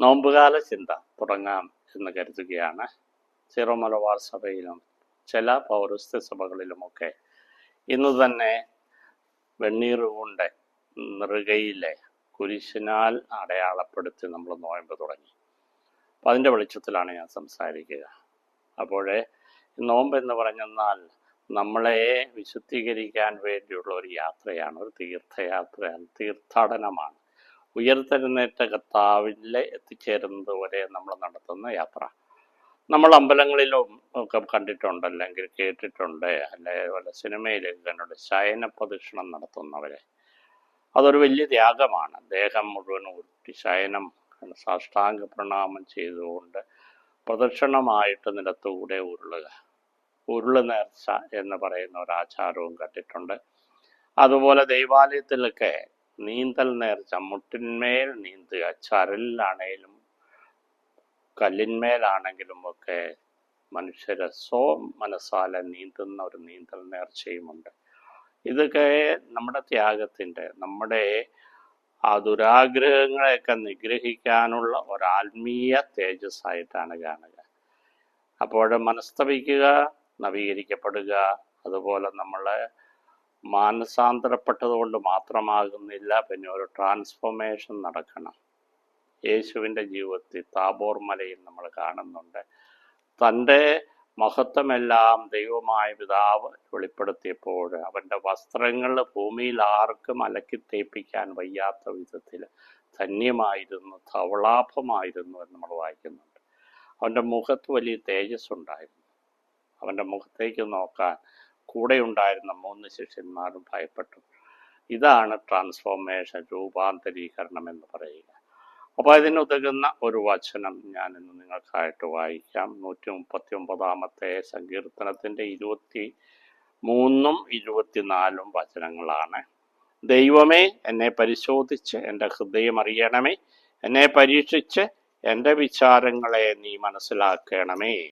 നോമ്പുകാല ചിന്ത തുടങ്ങാം എന്ന് കരുതുകയാണ്. സീറോ മലബാർ സഭയിലും ചില പൗരസ്ത്യ സഭകളിലുമൊക്കെ ഇന്ന് തന്നെ വെണ്ണീർ കൊണ്ട് നെറുകയിലെ കുരിശിനാൽ അടയാളപ്പെടുത്തി നമ്മൾ നോയമ്പ് തുടങ്ങി. അപ്പം അതിൻ്റെ വെളിച്ചത്തിലാണ് ഞാൻ സംസാരിക്കുക. അപ്പോഴേ നോമ്പ് എന്ന് പറഞ്ഞെന്നാൽ നമ്മളെ വിശുദ്ധീകരിക്കാൻ വേണ്ടിയുള്ള ഒരു യാത്രയാണ്, ഒരു തീർത്ഥയാത്രയാണ്, തീർത്ഥാടനമാണ്. ഉയർത്തെഴുന്നേറ്റ കർത്താവിലെ എത്തിച്ചേരുന്നത് വരെ നമ്മൾ നടത്തുന്ന യാത്ര. നമ്മൾ അമ്പലങ്ങളിലും ഒക്കെ കണ്ടിട്ടുണ്ട്, അല്ലെങ്കിൽ കേട്ടിട്ടുണ്ട്, വല്ല സിനിമയിലേക്ക് കണ്ടുണ്ട് ശയന പ്രദക്ഷിണം നടത്തുന്നവരെ. അതൊരു വലിയ ത്യാഗമാണ്. ദേഹം മുഴുവൻ ഉരുട്ടി ശയനം സാഷ്ടാംഗ പ്രണാമം ചെയ്തുകൊണ്ട് പ്രദക്ഷിണമായിട്ട് നിലത്തുകൂടെ ഉരുള് നേർച്ച എന്ന് പറയുന്ന ഒരു ആചാരവും കണ്ടിട്ടുണ്ട്. അതുപോലെ ദൈവാലയത്തിലൊക്കെ നീന്തൽ നേർച്ച, മുട്ടിന്മേൽ നീന്തുക, ചരലിലാണേലും കല്ലിന്മേലാണെങ്കിലും ഒക്കെ മനുഷ്യരെ മനസ്സാലെ നീന്തുന്ന ഒരു നീന്തൽ നേർച്ചയുമുണ്ട്. ഇതൊക്കെ നമ്മുടെ ത്യാഗത്തിൻ്റെ, നമ്മുടെ ആ ദുരാഗ്രഹങ്ങളെയൊക്കെ നിഗ്രഹിക്കാനുള്ള ഒരാത്മീയ തേജസ്സായിട്ടാണ് കാണുക. അപ്പോൾ മനസ്തപിക്കുക, നവീകരിക്കപ്പെടുക, അതുപോലെ നമ്മളെ മാനസാന്തരപ്പെട്ടത് കൊണ്ട് മാത്രമാകുന്നില്ല, പിന്നെ ഒരു ട്രാൻസ്ഫോർമേഷൻ നടക്കണം. യേശുവിൻ്റെ ജീവിതത്തിൽ താബോർ മലയിൽ നമ്മൾ കാണുന്നുണ്ട്. തൻ്റെ മഹത്വമെല്ലാം ദൈവമായ പിതാവ് വെളിപ്പെടുത്തിയപ്പോൾ അവൻ്റെ വസ്ത്രങ്ങൾ ഭൂമിയിൽ ആർക്കും അലക്കി തേപ്പിക്കാൻ വയ്യാത്ത വിധത്തിൽ ധന്യമായിരുന്നു, ധവളാഭമായിരുന്നു എന്ന് നമ്മൾ വായിക്കുന്നുണ്ട്. അവൻ്റെ മുഖത്ത് വലിയ തേജസ് ഉണ്ടായിരുന്നു. അവൻ്റെ മുഖത്തേക്ക് നോക്കാൻ കൂടെ ഉണ്ടായിരുന്ന 3 ശിഷ്യന്മാരും ഭയപ്പെട്ടു. ഇതാണ് ട്രാൻസ്ഫോർമേഷൻ, രൂപാന്തരീകരണം എന്ന് പറയുക. അപ്പോൾ അതിനുതകുന്ന ഒരു വചനം ഞാൻ ഇന്ന് നിങ്ങൾക്കായിട്ട് വായിക്കാം. 139 സങ്കീർത്തനത്തിൻ്റെ 23 24 വചനങ്ങളാണ്. ദൈവമേ, എന്നെ പരിശോധിച്ച് എൻ്റെ ഹൃദയം അറിയണമേ, എന്നെ പരീക്ഷിച്ച് എൻ്റെ വിചാരങ്ങളെ നീ മനസ്സിലാക്കണമേ.